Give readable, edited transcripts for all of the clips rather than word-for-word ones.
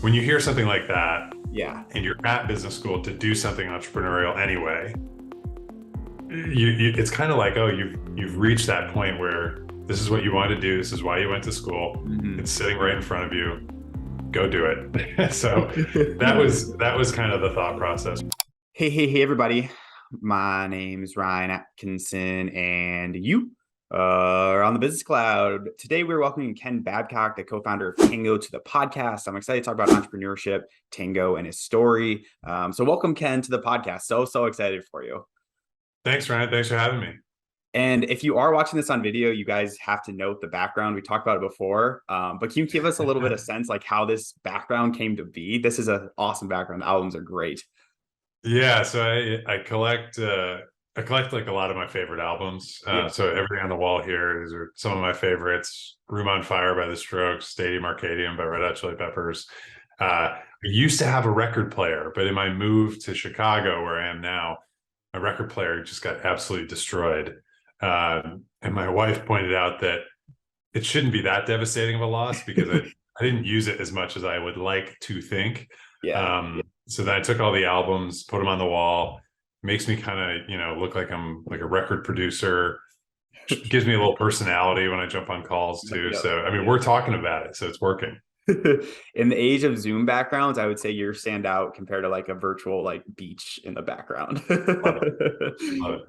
when you hear something like that Yeah. and you're at business school to do something entrepreneurial anyway, it's kind of like, oh, you've reached that point where this is what you want to do. This is why you went to school. Mhm. It's sitting right in front of you. Go do it. So that was kind of the thought process. Hey, everybody. My name's Ryan Atkinson, and you are on the Business Cloud. Today, we're welcoming Ken Babcock, the co-founder of Tango, to the podcast. I'm excited to talk about entrepreneurship, Tango, and his story. So welcome, Ken, to the podcast. So excited for you. Thanks, Ryan. Thanks for having me. And if you are watching this on video, you guys have to note the background. We talked about it before, but can you give us a little bit of sense, like how this background came to be? This is an awesome background. The albums are great. Yeah, so I collect like a lot of my favorite albums. Yeah. So everything on the wall here, these are some of my favorites: "Room on Fire" by The Strokes, "Stadium Arcadium" by Red Hot Chili Peppers. I used to have a record player, but in my move to Chicago, where I am now, my record player just got absolutely destroyed. And my wife pointed out that it shouldn't be that devastating of a loss because I didn't use it as much as I would like to think. Yeah. So then I took all the albums, put them on the wall. Makes me kind of, look like I'm like a record producer. Gives me a little personality when I jump on calls too. Yep. So, I mean, we're talking about it, so it's working. In the age of Zoom backgrounds, I would say you stand out compared to like a virtual like beach in the background. Love it. Love it.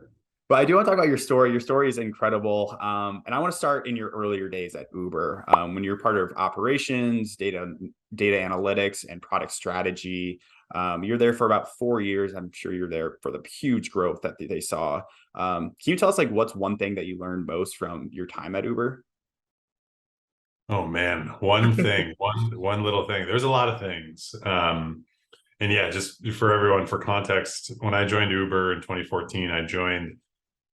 But I do want to talk about your story. Your story is incredible. And I want to start in your earlier days at Uber, when you're part of operations, data analytics, and product strategy. You're there for about 4 years. I'm sure you're there for the huge growth that they saw. Can you tell us like what's one thing that you learned most from your time at Uber? Oh man, one thing, one little thing. There's a lot of things. And yeah, just for everyone, for context, when I joined Uber in 2014, I joined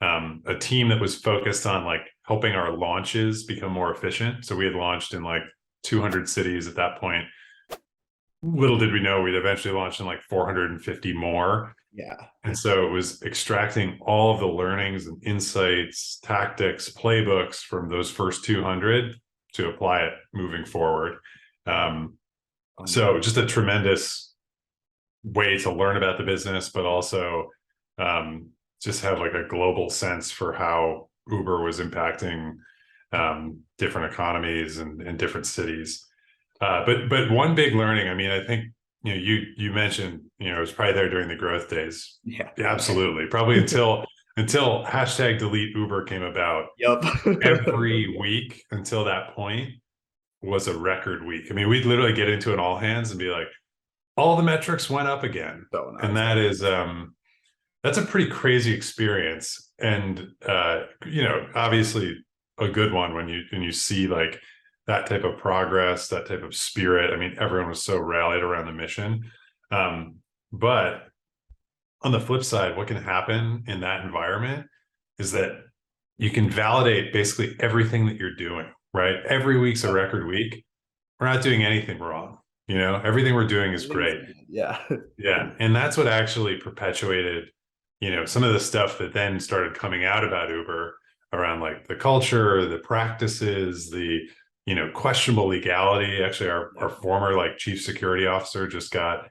a team that was focused on like helping our launches become more efficient. So we had launched in like 200 cities at that point. Little did we know we'd eventually launch in like 450 more. Yeah. And so it was extracting all of the learnings and insights, tactics, playbooks from those first 200 to apply it moving forward. So just a tremendous way to learn about the business, but also just have like a global sense for how Uber was impacting different economies and different cities. But one big learning, I mean, I think, you mentioned, it was probably there during the growth days. Yeah. Absolutely. Probably until hashtag delete Uber came about. Yep. Every week until that point was a record week. I mean, we'd literally get into an all hands and be like, all the metrics went up again. So nice. And that is, that's a pretty crazy experience. And, obviously a good one when you see like that type of progress, that type of spirit. I mean, everyone was so rallied around the mission. But on the flip side, what can happen in that environment is that you can validate basically everything that you're doing, right? Every week's a record week. We're not doing anything wrong. Everything we're doing is great. Yeah. Yeah. And that's what actually perpetuated, some of the stuff that then started coming out about Uber around like the culture, the practices, the, questionable legality. Actually, our former like chief security officer just got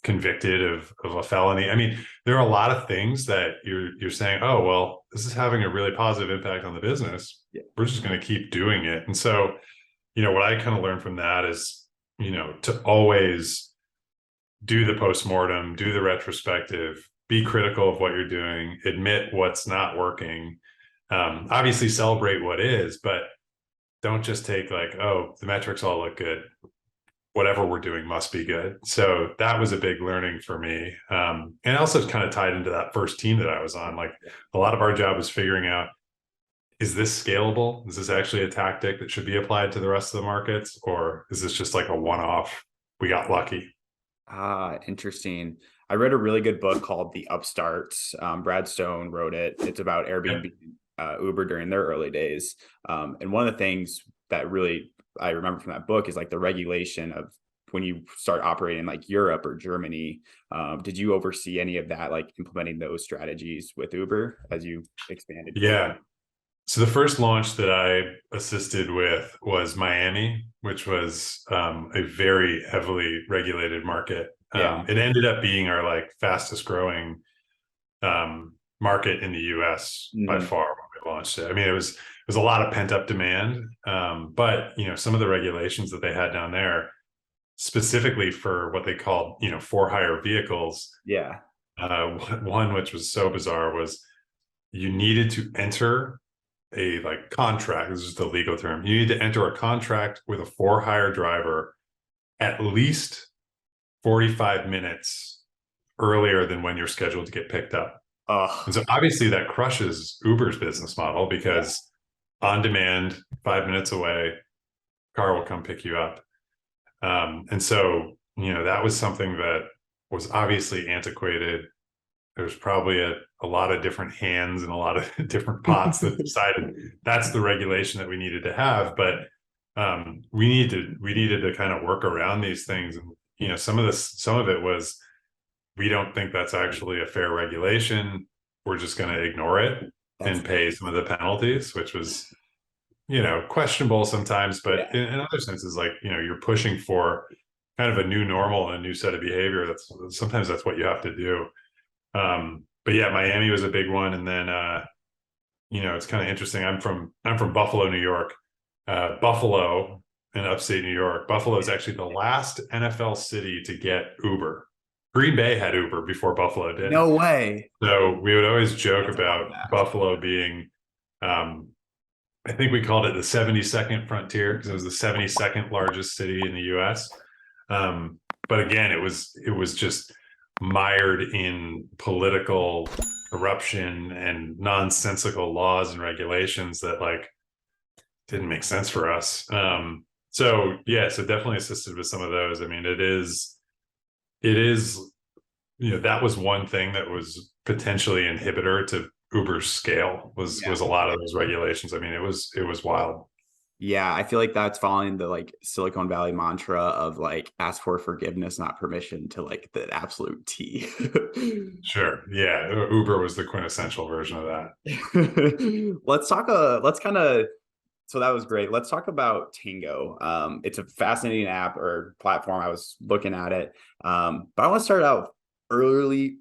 convicted of a felony. I mean, there are a lot of things that you're saying, oh, well, this is having a really positive impact on the business. Yeah. We're just going to keep doing it. And so, what I kind of learned from that is, to always do the postmortem, do the retrospective, be critical of what you're doing, admit what's not working, obviously celebrate what is, but don't just take like, oh, the metrics all look good. Whatever we're doing must be good. So that was a big learning for me. And also kind of tied into that first team that I was on. Like a lot of our job was figuring out, is this scalable? Is this actually a tactic that should be applied to the rest of the markets? Or is this just like a one-off? We got lucky. Interesting. I read a really good book called The Upstarts. Brad Stone wrote it. It's about Airbnb, Uber during their early days. And one of the things that really I remember from that book is like the regulation of when you start operating in like Europe or Germany. Did you oversee any of that, like implementing those strategies with Uber as you expanded? Yeah. So the first launch that I assisted with was Miami, which was a very heavily regulated market. Yeah. It ended up being our like fastest growing market in the US by Mhm. far when we launched it. I mean, it was a lot of pent up demand, but some of the regulations that they had down there, specifically for what they called for hire vehicles. Yeah. One which was so bizarre was you needed to enter a like contract. This is the legal term. You need to enter a contract with a for hire driver at least 45 minutes earlier than when you're scheduled to get picked up. Oh, And so obviously that crushes Uber's business model yeah. because on demand, 5 minutes away, car will come pick you up. And so, that was something that was obviously antiquated. There's probably a lot of different hands and a lot of different pots that decided that's the regulation that we needed to have. But we needed to kind of work around these things. And some of it was, we don't think that's actually a fair regulation. We're just going to ignore it That's and pay some of the penalties, which was questionable sometimes, but yeah. in other senses, like you're pushing for kind of a new normal and a new set of behavior. That's what you have to do. But yeah, Miami was a big one. And then it's kind of interesting. I'm from Buffalo, New York. Buffalo in upstate New York. Buffalo is actually the last NFL city to get Uber. Green Bay had Uber before Buffalo did. No way. So we would always joke That's a fun about fact. Buffalo being, um, I think we called it the 72nd frontier because it was the 72nd largest city in the US. But again, it was just mired in political corruption and nonsensical laws and regulations that like didn't make sense for us. So yeah, so definitely assisted with some of those. I mean, it is, that was one thing that was potentially inhibitor to Uber's scale was Yeah. a lot of those regulations. I mean, it was wild. Yeah, I feel like that's following the like Silicon Valley mantra of like ask for forgiveness, not permission to like the absolute T. Sure. Yeah. Uber was the quintessential version of that. Let's kind of so that was great. Let's talk about Tango. It's a fascinating app or platform. I was looking at it. But I want to start out early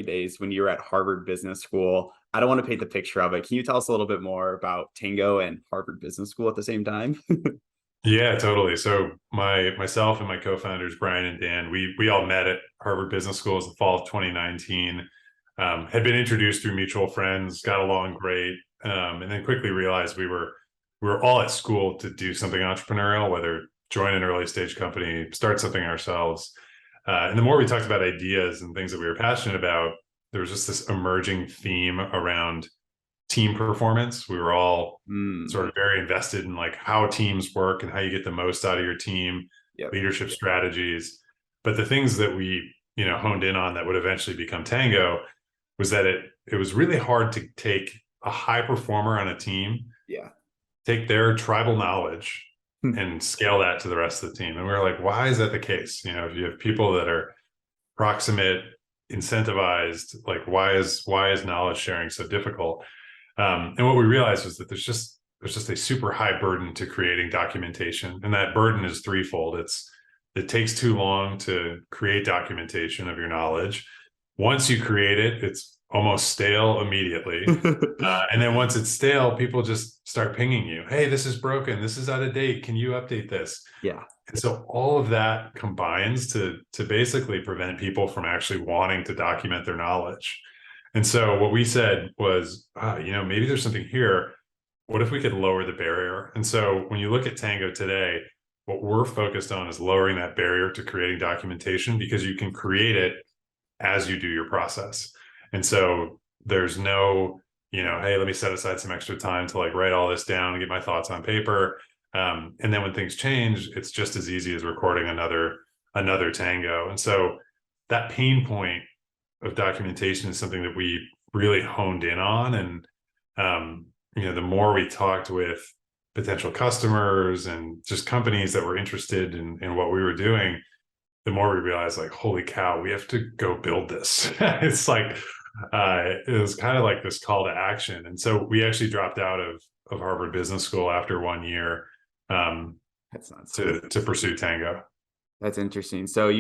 days when you were at Harvard Business School. I don't want to paint the picture of it. Can you tell us a little bit more about Tango and Harvard Business School at the same time? Yeah, totally. So myself and my co-founders, Brian and Dan, we all met at Harvard Business School in the fall of 2019. Had been introduced through mutual friends, got along great, and then quickly realized we were all at school to do something entrepreneurial, whether join an early stage company, start something ourselves. And the more we talked about ideas and things that we were passionate about, there was just this emerging theme around team performance. We were all Mm, sort of very invested in like how teams work and how you get the most out of your team, yep. leadership strategies. But the things that we, honed in on that would eventually become Tango was that it was really hard to take a high performer on a team, Yeah. take their tribal knowledge Hmm. and scale that to the rest of the team. And we were like, why is that the case? If you have people that are proximate, incentivized, like why is knowledge sharing so difficult? And what we realized was that there's just a super high burden to creating documentation, and that burden is threefold. It takes too long to create documentation of your knowledge. Once you create it, it's almost stale immediately. And then once it's stale, people just start pinging you. Hey, this is broken. This is out of date. Can you update this? Yeah. And so all of that combines to basically prevent people from actually wanting to document their knowledge. And so what we said was, maybe there's something here. What if we could lower the barrier? And so when you look at Tango today, what we're focused on is lowering that barrier to creating documentation because you can create it as you do your process. And so there's no, hey, let me set aside some extra time to like write all this down and get my thoughts on paper. And then when things change, it's just as easy as recording another Tango. And so that pain point of documentation is something that we really honed in on. And the more we talked with potential customers and just companies that were interested in what we were doing, the more we realized like, holy cow, we have to go build this. It's like it was kind of like this call to action. And so we actually dropped out of Harvard Business School after 1 year, That's nuts. to pursue Tango. That's interesting. So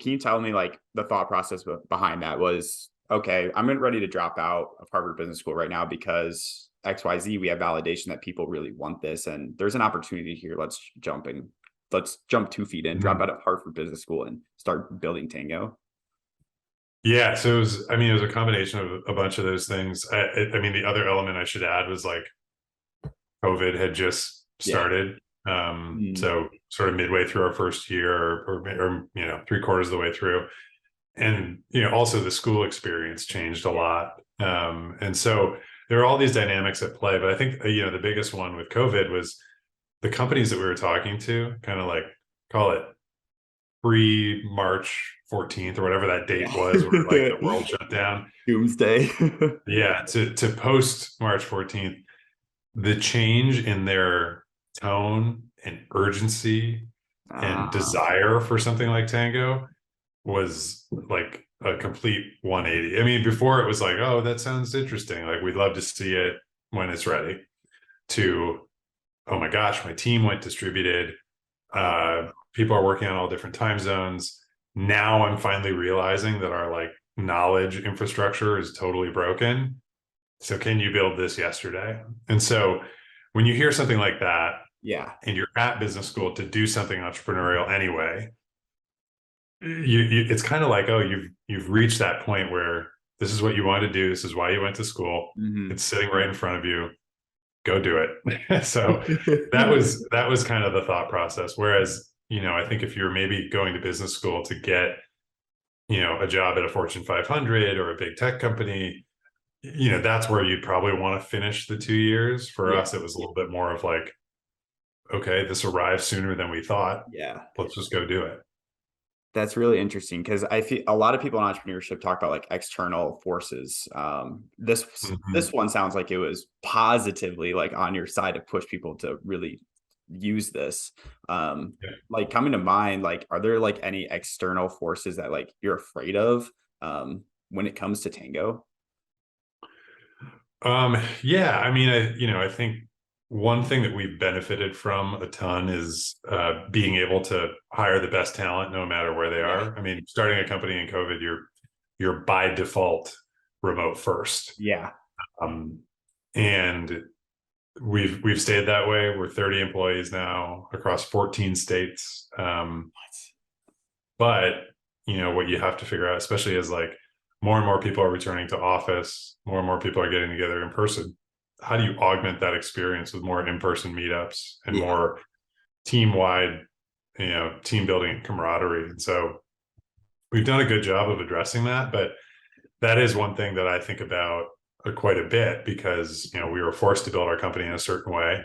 can you tell me like the thought process behind that was, okay, I'm ready to drop out of Harvard Business School right now because XYZ, we have validation that people really want this and there's an opportunity here. Let's jump 2 feet in, drop out of Harvard Business School and start building Tango. Yeah, so it was a combination of a bunch of those things. I mean, the other element I should add was like COVID had just started. So sort of midway through our first year or 3/4 of the way through. And, also the school experience changed a lot. And so there are all these dynamics at play, but I think, the biggest one with COVID was the companies that we were talking to kind of like call it pre-March 14th or whatever that date was, where like the world shut down. Doomsday. Yeah. To post March 14th, the change in their tone and urgency and desire for something like Tango was like a complete 180. I mean, before it was like, oh, that sounds interesting. Like, we'd love to see it when it's ready, to, oh my gosh, my team went distributed. People are working on all different time zones. Now I'm finally realizing that our like knowledge infrastructure is totally broken. So can you build this yesterday? And so when you hear something like that, and you're at business school to do something entrepreneurial anyway, it's kind of like, oh, you've reached that point where this is what you want to do. This is why you went to school. It's sitting right in front of you. Go do it. So that was kind of the thought process. Whereas, I think if you're maybe going to business school to get, a job at a Fortune 500 or a big tech company, that's where you'd probably want to finish the 2 years. For us, it was a little bit more of like, okay, this arrived sooner than we thought. Let's just go do it. That's really interesting because I feel a lot of people in entrepreneurship talk about like external forces. This one sounds like it was positively like on your side to push people to really use this. Like coming to mind, like, are there like any external forces that like you're afraid of when it comes to Tango? Yeah, I mean, I think one thing that we've benefited from a ton is being able to hire the best talent no matter where they are. I mean, starting a company in COVID, you're by default remote first. And we've stayed that way. We're 30 employees now across 14 states. But what you have to figure out, especially as like more and more people are returning to office, more and more people are getting together in person. How do you augment that experience with more in-person meetups and more team-wide, team building and camaraderie? And so we've done a good job of addressing that, but that is one thing that I think about quite a bit because, we were forced to build our company in a certain way.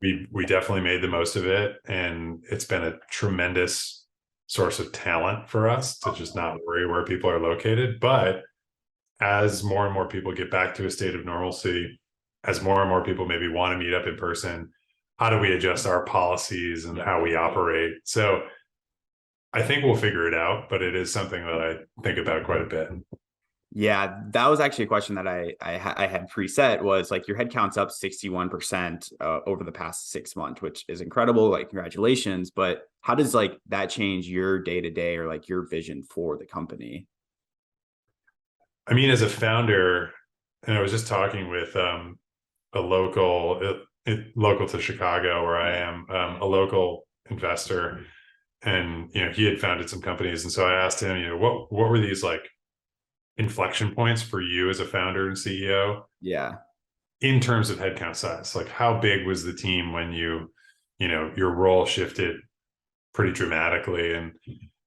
We definitely made the most of it. And it's been a tremendous source of talent for us to just not worry where people are located. But as more and more people get back to a state of normalcy, as more and more people maybe want to meet up in person, how do we adjust our policies and how we operate? So I think we'll figure it out, but it is something that I think about quite a bit. Yeah, that was actually a question that I had preset, was like your headcount's up 61% over the past 6 months, which is incredible. Like, congratulations. But how does like that change your day to day or like your vision for the company? I mean, as a founder, and I was just talking with a local to Chicago where I am, a local investor, and he had founded some companies, and so I asked him, what were these like inflection points for you as a founder and CEO? In terms of headcount size, like how big was the team when your role shifted pretty dramatically? And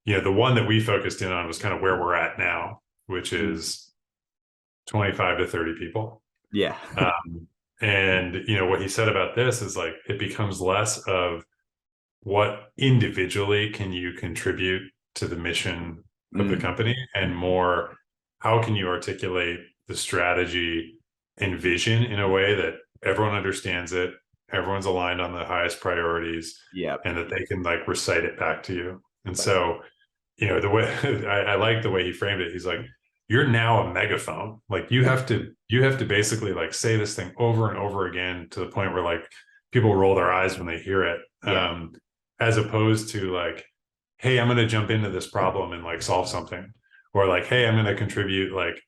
the one that we focused in on was kind of where we're at now, which is 25 to 30 people. And what he said about this is like, it becomes less of what individually can you contribute to the mission of the company, and more, how can you articulate the strategy and vision in a way that everyone understands it, everyone's aligned on the highest priorities, and that they can like recite it back to you. And so, the way I like the way he framed it, he's like, you're now a megaphone. Like you have to basically like say this thing over and over again to the point where like people roll their eyes when they hear it. Yeah. As opposed to like, hey, I'm going to jump into this problem and like solve something, or like, hey, I'm going to contribute like,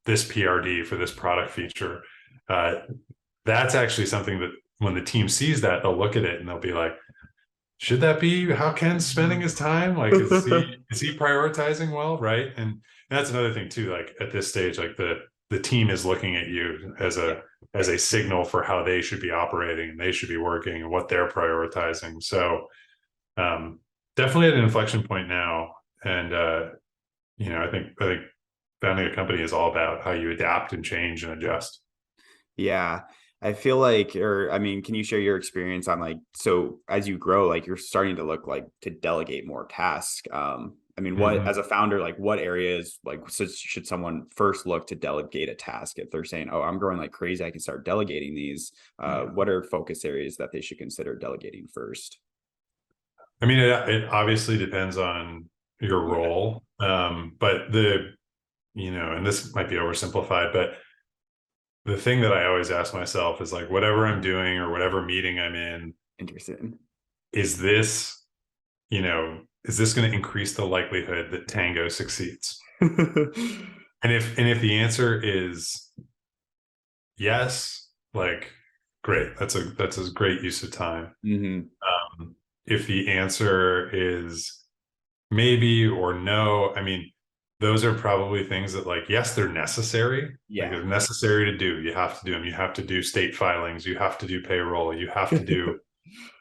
this PRD for this product feature. That's actually something that when the team sees that, they'll look at it and they'll be like, should that be how Ken's spending his time? Like, is he prioritizing well, right? And that's another thing too. Like at this stage, like the team is looking at you as a signal for how they should be operating and they should be working and what they're prioritizing. So definitely at an inflection point now. And I think founding a company is all about how you adapt and change and adjust. Yeah. I feel like, or I mean, can you share your experience on like, so as you grow, like you're starting to look like to delegate more tasks. I mean, what, as a founder, like what areas, like should someone first look to delegate a task if they're saying, oh, I'm growing like crazy, I can start delegating these. What are focus areas that they should consider delegating first? I mean, it obviously depends on your Yeah. role. But and this might be oversimplified, but the thing that I always ask myself is like, whatever I'm doing or whatever meeting I'm in, Interesting. is this, is this going to increase the likelihood that Tango succeeds? And if the answer is yes, like great, that's a great use of time. Hmm. If the answer is maybe or no, I mean, those are probably things that like, yes, they're necessary. Like Yeah. they're necessary to do. You have to do them. You have to do state filings. You have to do payroll. You have to do,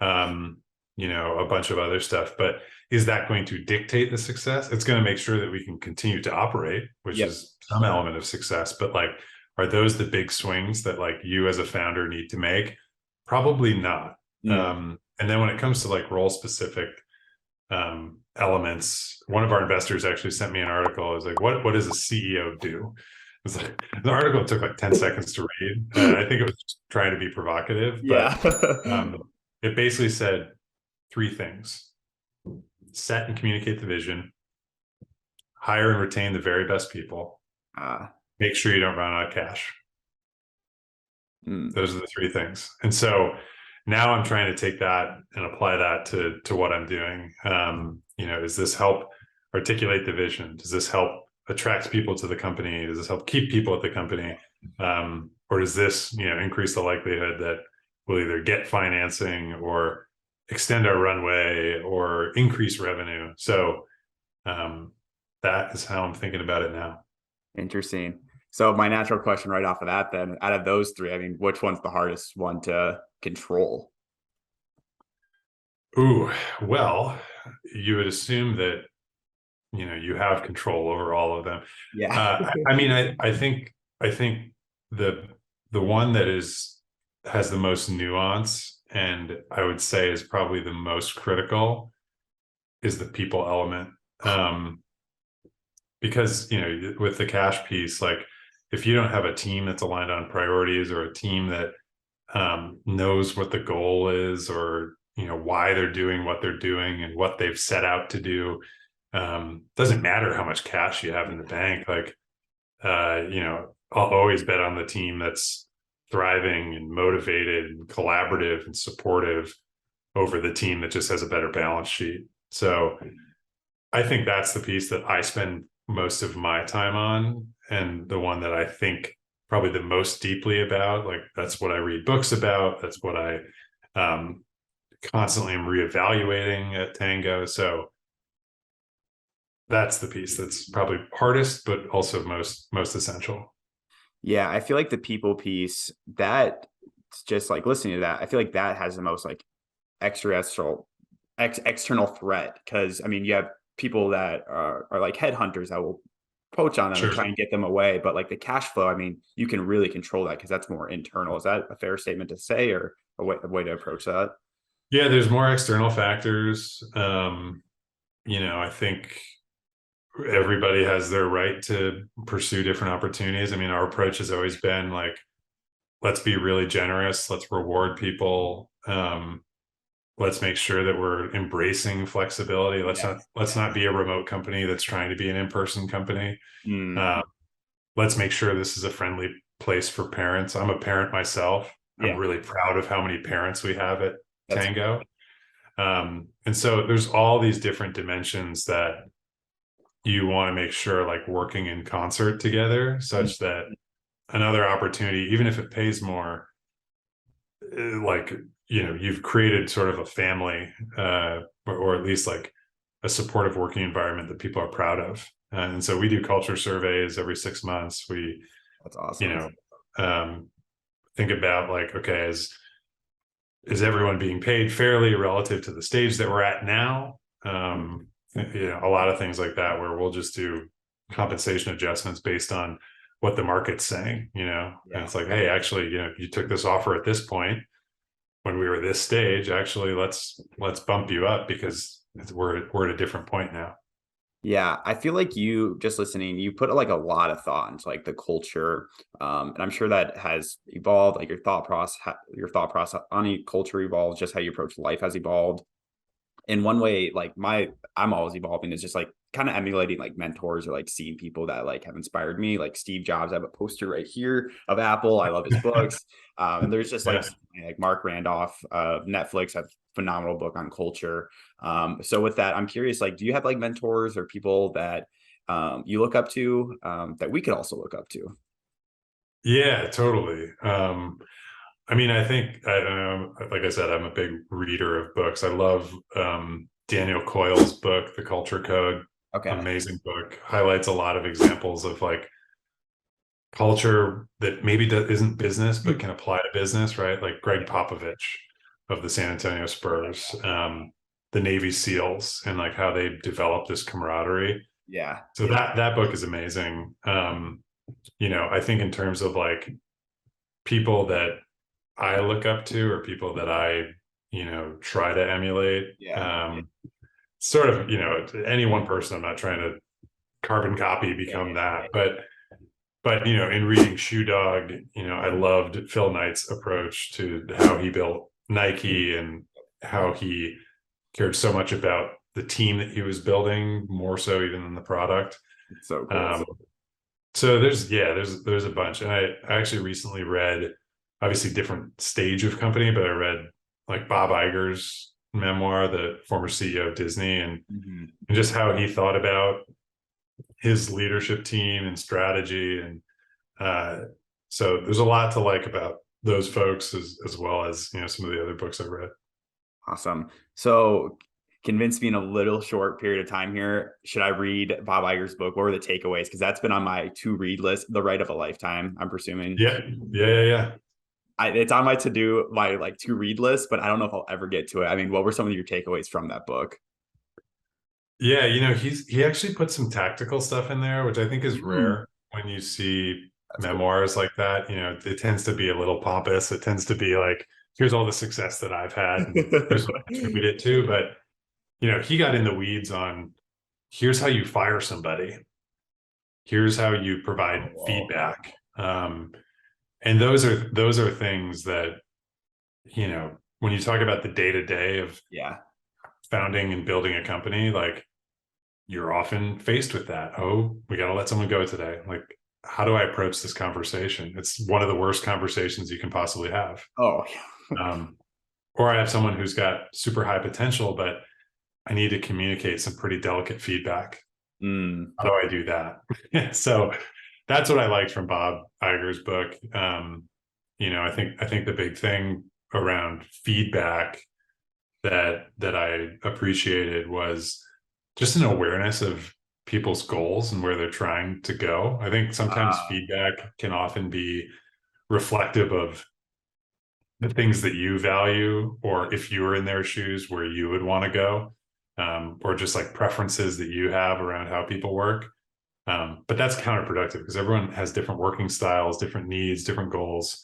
a bunch of other stuff. But is that going to dictate the success? It's going to make sure that we can continue to operate, which Yep. is some element of success. But like, are those the big swings that like you as a founder need to make? Probably not. Mm. And then when it comes to like role specific elements, one of our investors actually sent me an article. It was like, what does a CEO do? It's like the article took like 10 seconds to read. I think it was just trying to be provocative, Yeah. but it basically said three things: set and communicate the vision, hire and retain the very best people, make sure you don't run out of cash. Those are the three things. And so now I'm trying to take that and apply that to what I'm doing. Does this help articulate the vision? Does this help attract people to the company? Does this help keep people at the company? Or does this, increase the likelihood that we'll either get financing or extend our runway or increase revenue? So that is how I'm thinking about it now. Interesting. So my natural question right off of that, then, out of those three, I mean, which one's the hardest one to control? Ooh, well, you would assume that you have control over all of them. Yeah. I mean, I think the one that has the most nuance, and I would say is probably the most critical, is the people element. Because with the cash piece, like if you don't have a team that's aligned on priorities, or a team that knows what the goal is, or why they're doing what they're doing and what they've set out to do, doesn't matter how much cash you have in the bank. Like I'll always bet on the team that's thriving and motivated and collaborative and supportive over the team that just has a better balance sheet. So I think that's the piece that I spend most of my time on, and the one that I think probably the most deeply about. Like that's what I read books about. That's what I constantly am reevaluating at Tango. So that's the piece that's probably hardest, but also most essential. Yeah, I feel like the people piece, that just like listening to that, I feel like that has the most like extraterrestrial external threat, because I mean you have people that are like headhunters that will poach on them and Sure. try and get them away, but like the cash flow, I mean you can really control that because that's more internal. Is that a fair statement to say, or a way to approach that? Yeah, there's more external factors. I think everybody has their right to pursue different opportunities. I mean, our approach has always been like, let's be really generous. Let's reward people. let's make sure that we're embracing flexibility. Let's not be a remote company that's trying to be an in-person company. Mm, Uh, let's make sure this is a friendly place for parents. I'm a parent myself. I'm yeah, really proud of how many parents we have at that's Tango. And so there's all these different dimensions that you want to make sure like working in concert together, such that another opportunity, even if it pays more, like, you've created sort of a family, or at least like a supportive working environment that people are proud of. And so we do culture surveys every 6 months. We, that's you awesome. know, think about like, okay, is everyone being paid fairly relative to the stage that we're at now? A lot of things like that, where we'll just do compensation adjustments based on what the market's saying, and Yeah. it's like, hey, actually, you took this offer at this point when we were this stage. Actually, let's bump you up because we're at a different point now. Yeah, I feel like you just listening, you put like a lot of thought into like the culture, and I'm sure that has evolved. Like your thought process on a culture evolves, just how you approach life has evolved. In one way, like I'm always evolving is just like kind of emulating like mentors or like seeing people that like have inspired me, like Steve Jobs. I have a poster right here of Apple. I love his books. And there's just Yeah. like Mark Randolph of Netflix have phenomenal book on culture. So with that, I'm curious, like, do you have like mentors or people that you look up to, that we could also look up to? Yeah, totally. I mean, I think, like I said, I'm a big reader of books. I love Daniel Coyle's book, The Culture Code. Okay. Amazing book. Highlights a lot of examples of like culture that maybe isn't business, but can apply to business, right? Like Greg Popovich of the San Antonio Spurs, the Navy SEALs, and like how they develop this camaraderie. Yeah. So that book is amazing. I think in terms of like people that I look up to, or people that I, try to emulate. Yeah. Sort of, any one person. I'm not trying to carbon copy become that, but in reading Shoe Dog, I loved Phil Knight's approach to how he built Nike and how he cared so much about the team that he was building, more so even than the product. It's so cool. So there's a bunch. And I actually recently read, obviously different stage of company, but I read like Bob Iger's memoir, the former CEO of Disney, and Mhm. just how he thought about his leadership team and strategy. And so there's a lot to like about those folks, as well as some of the other books I read. Awesome. So convince me in a little short period of time here. Should I read Bob Iger's book? What were the takeaways? Because that's been on my to read list, The Right of a Lifetime, I'm presuming. Yeah. It's on my to do, my like to read list, but I don't know if I'll ever get to it. I mean, what were some of your takeaways from that book? Yeah, he actually put some tactical stuff in there, which I think is Mm, rare when you see that's cool. memoirs like that. It tends to be a little pompous. It tends to be like, here's all the success that I've had, and here's what I attribute it to. But he got in the weeds on, here's how you fire somebody, here's how you Oh, provide whoa. feedback. And those are things that, when you talk about the day-to-day of Yeah. founding and building a company, like, you're often faced with that. Oh, we got to let someone go today. Like, how do I approach this conversation? It's one of the worst conversations you can possibly have. Oh, Um, or I have someone who's got super high potential, but I need to communicate some pretty delicate feedback. mm, How do I do that? So that's what I liked from Bob Iger's book. I think the big thing around feedback that I appreciated was just an awareness of people's goals and where they're trying to go. I think sometimes feedback can often be reflective of the things that you value, or if you were in their shoes, where you would want to go, or just like preferences that you have around how people work. But that's counterproductive because everyone has different working styles, different needs, different goals.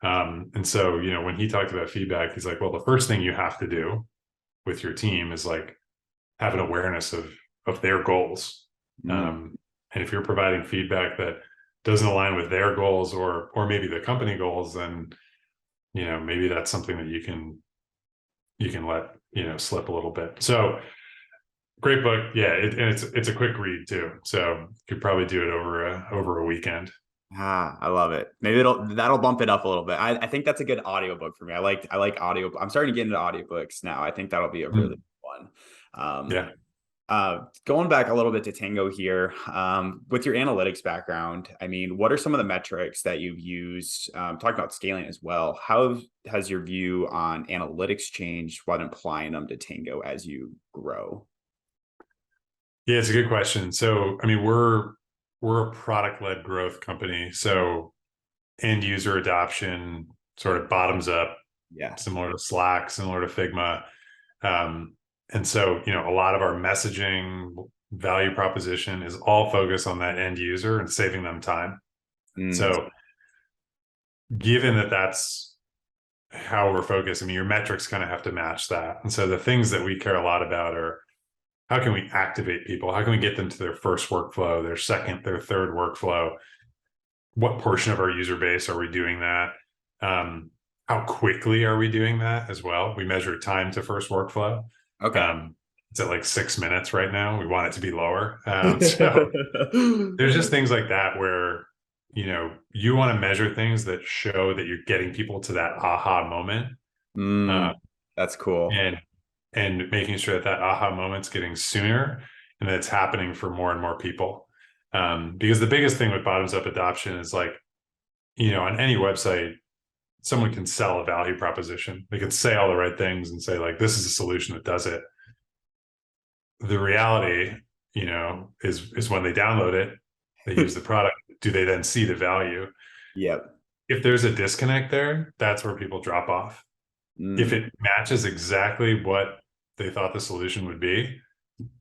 And so, when he talked about feedback, he's like, well, the first thing you have to do with your team is like have an awareness of their goals. mm. And if you're providing feedback that doesn't align with their goals, or maybe the company goals, then maybe that's something that you can slip a little bit. So great book. Yeah. And it's a quick read too. So you could probably do it over a weekend. I love it. Maybe that'll bump it up a little bit. I think that's a good audiobook for me. I like audio. I'm starting to get into audiobooks now. I think that'll be a really good one. Yeah. Going back a little bit to Tango here, with your analytics background, I mean, what are some of the metrics that you've used? Talking about scaling as well. How has your view on analytics changed while applying them to Tango as you grow? Yeah, it's a good question. So, I mean, we're a product-led growth company. So end user adoption sort of bottoms up, Yeah. similar to Slack, similar to Figma. And so, a lot of our messaging value proposition is all focused on that end user and saving them time. So given that that's how we're focused, I mean, your metrics kind of have to match that. And so the things that we care a lot about are, how can we activate people? How can we get them to their first workflow, their second, their third workflow? What portion of our user base are we doing that? How quickly are we doing that as well? We measure time to first workflow. Okay. It's at like 6 minutes right now. We want it to be lower. So there's just things like that where, you want to measure things that show that you're getting people to that aha moment. That's cool. And making sure that aha moment's getting sooner and that it's happening for more and more people. Because the biggest thing with bottoms up adoption is like, on any website, someone can sell a value proposition. They can say all the right things and say like, this is a solution that does it. The reality, is when they download it, they use the product. Do they then see the value? Yep. If there's a disconnect there, that's where people drop off. If it matches exactly what they thought the solution would be,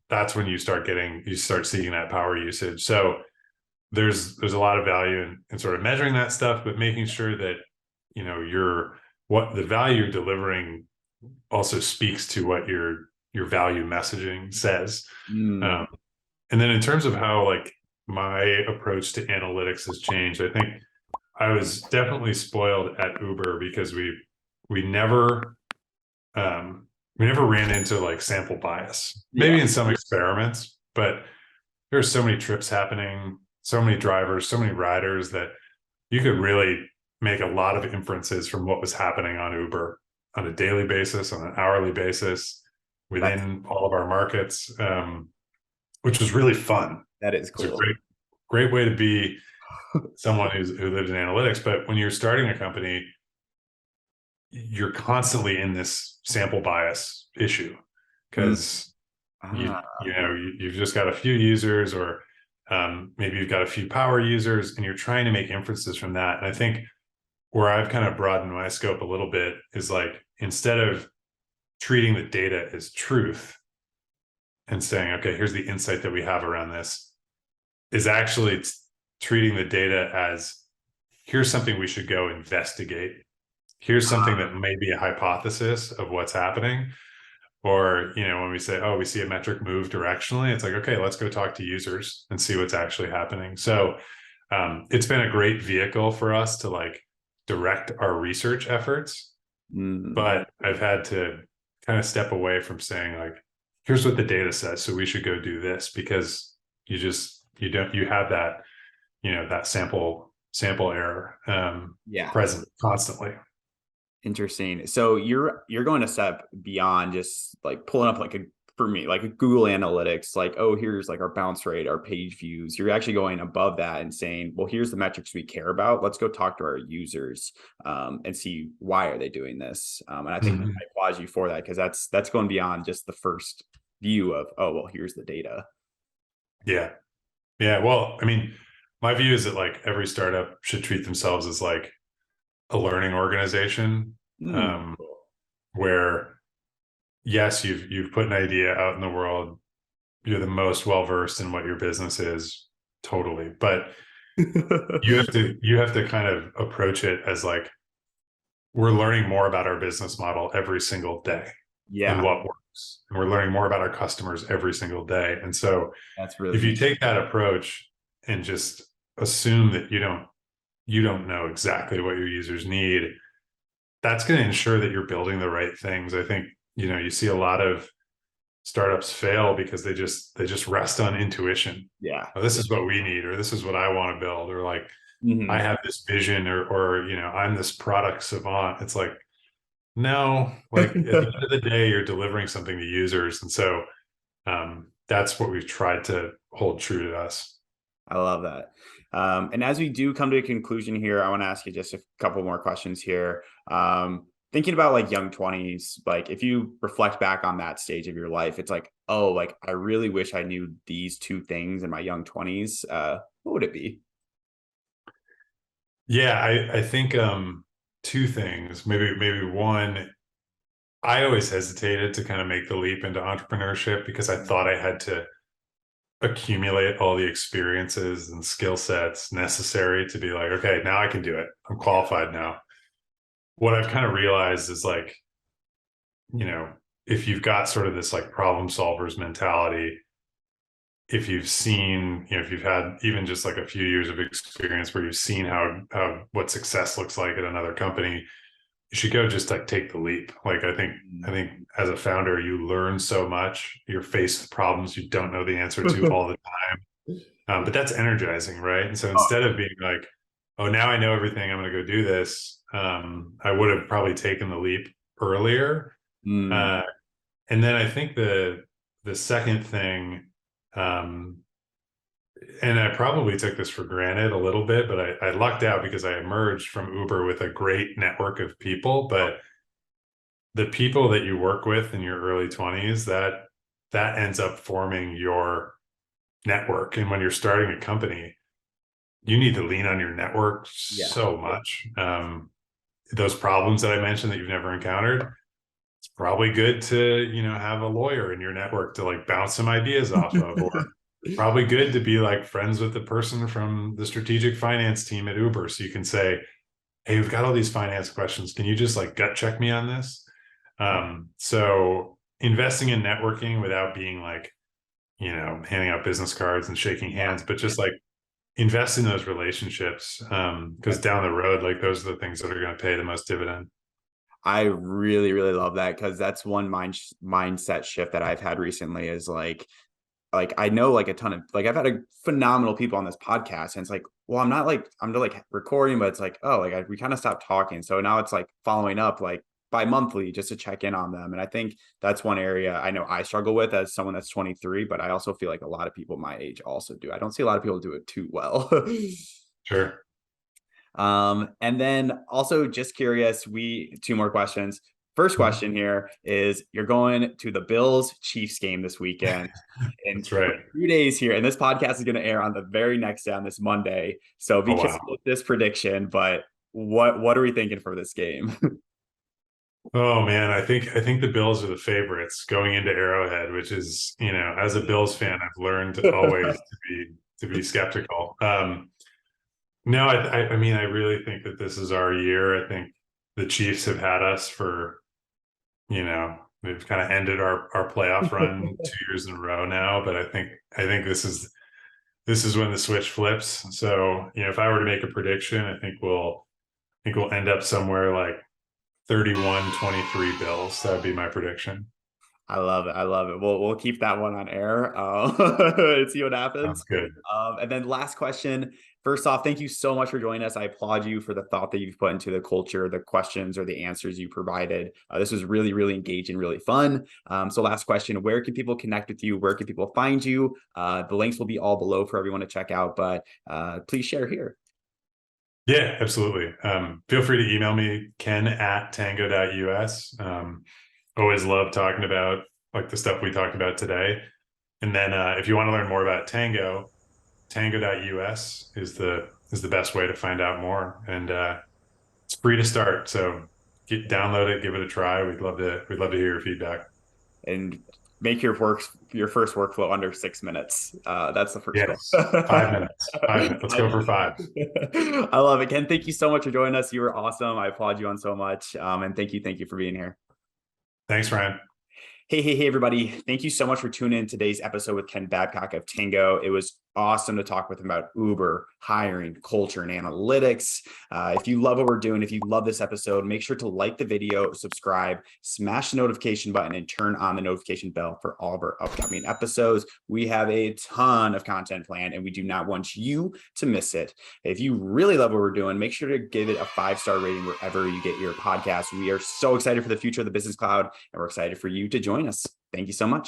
that's when you start seeing that power usage. So there's a lot of value in sort of measuring that stuff, but making sure that, what the value you're delivering also speaks to what your value messaging says. And then in terms of how like my approach to analytics has changed, I think I was definitely spoiled at Uber because we never ran into like sample bias, maybe in some experiments, but there's so many trips happening, so many drivers, so many riders that you could really make a lot of inferences from what was happening on Uber on a daily basis, on an hourly basis, within all of our markets, which was really fun. That is cool. It's a great way to be someone who lives in analytics. But when you're starting a company, you're constantly in this sample bias issue because you've just got a few users, or maybe you've got a few power users, and you're trying to make inferences from that. And I think where I've kind of broadened my scope a little bit is like, instead of treating the data as truth and saying, okay, here's the insight that we have around this, is actually treating the data as, here's something we should go investigate. Here's something that may be a hypothesis of what's happening. Or, when we say, oh, we see a metric move directionally, it's like, okay, let's go talk to users and see what's actually happening. So it's been a great vehicle for us to like direct our research efforts. But I've had to kind of step away from saying like, here's what the data says, so we should go do this, because you have that, that sample error present constantly. Interesting. So you're going a step beyond just like pulling up for me, like a Google Analytics, like, oh, here's like our bounce rate, our page views. You're actually going above that and saying, well, here's the metrics we care about. Let's go talk to our users and see, why are they doing this? And I think I applaud you for that, because that's going beyond just the first view of, oh, well, here's the data. Yeah. Well, I mean, my view is that like every startup should treat themselves as like a learning organization, where yes, you've put an idea out in the world, you're the most well-versed in what your business is, totally, but you have to kind of approach it as like, we're learning more about our business model every single day and what works, and we're learning more about our customers every single day. And so that's really, if you take that approach and just assume that you don't know exactly what your users need, that's going to ensure that you're building the right things. I think, you see a lot of startups fail because they just rest on intuition. Yeah. Oh, this is what we need, or this is what I want to build, or like I Mhm. have this vision, or I'm this product savant. It's like, no, like at the end of the day, you're delivering something to users. And so that's what we've tried to hold true to us. I love that. And as we do come to a conclusion here, I want to ask you just a couple more questions here. Thinking about like young 20s, like if you reflect back on that stage of your life, it's like, oh, like I really wish I knew these two things in my young 20s. What would it be? Yeah, I think two things. Maybe one, I always hesitated to kind of make the leap into entrepreneurship because I thought I had to accumulate all the experiences and skill sets necessary to be like, okay, now I can do it. I'm qualified now. What I've kind of realized is like, if you've got sort of this like problem solvers mentality, if you've seen, if you've had even just like a few years of experience where you've seen how what success looks like at another company, you should go just like take the leap. Like I think as a founder, you learn so much. You're faced with problems you don't know the answer to all the time. But that's energizing, right? And so Oh, instead of being like, oh, now I know everything, I'm going to go do this, I would have probably taken the leap earlier. mm, Uh, and then I think the second thing, um, and I probably took this for granted a little bit, but I lucked out because I emerged from Uber with a great network of people. But the people that you work with in your early 20s, that ends up forming your network. And when you're starting a company, you need to lean on your network yeah. so much. Those problems that I mentioned that you've never encountered, it's probably good to, have a lawyer in your network to like bounce some ideas off of, or probably good to be like friends with the person from the strategic finance team at Uber. So you can say, hey, we've got all these finance questions. Can you just like gut check me on this? So investing in networking without being like, handing out business cards and shaking Yeah. hands, but just like invest in those relationships. Because down the road, like those are the things that are going to pay the most dividend. I really, really love that because that's one mindset shift that I've had recently is like I know like a ton of like I've had a phenomenal people on this podcast and it's like, well, I'm not like recording, but it's like, oh, like we kind of stopped talking. So now it's like following up like bi-monthly just to check in on them. And I think that's one area I know I struggle with as someone that's 23, but I also feel like a lot of people my age also do. I don't see a lot of people do it too well. Sure. And then also just curious, two more questions. First question here is you're going to the Bills Chiefs game this weekend in That's right. 2 days here. And this podcast is going to air on the very next day on this Monday. So be Oh, careful wow. with this prediction, but what are we thinking for this game? Oh man, I think the Bills are the favorites going into Arrowhead, which is, as a Bills fan, I've learned always to be skeptical. No, I mean, I really think that this is our year. I think the Chiefs have had us for, they've kind of ended our playoff run 2 years in a row now. But I think this is when the switch flips. So, if I were to make a prediction, I think we'll end up somewhere like 31-23 Bills. That would be my prediction. I love it. I love it. We'll keep that one on air and see what happens. Sounds good. And then last question. First off, thank you so much for joining us. I applaud you for the thought that you've put into the culture, the questions or the answers you provided. This was really, really engaging, really fun. So last question, where can people connect with you? Where can people find you? The links will be all below for everyone to check out, but please share here. Yeah, absolutely. Feel free to email me, ken@tango.us. Always love talking about like the stuff we talked about today. And then if you want to learn more about Tango, tango.us is the best way to find out more. And it's free to start. So download it, give it a try. We'd love to hear your feedback. And make your first workflow under 6 minutes. That's the first goal. Yes. 5 minutes. 5 minutes. Let's go for 5. I love it, Ken. Thank you so much for joining us. You were awesome. I applaud you on so much. And thank you for being here. Thanks, Ryan. Hey, everybody. Thank you so much for tuning in today's episode with Ken Babcock of Tango. It was awesome to talk with him about Uber, hiring, culture, and analytics. If you love what we're doing, if you love this episode, make sure to like the video, subscribe, smash the notification button, and turn on the notification bell for all of our upcoming episodes. We have a ton of content planned, and we do not want you to miss it. If you really love what we're doing, make sure to give it a 5-star rating wherever you get your podcast. We are so excited for the future of the Business Cloud, and we're excited for you to join us. Thank you so much.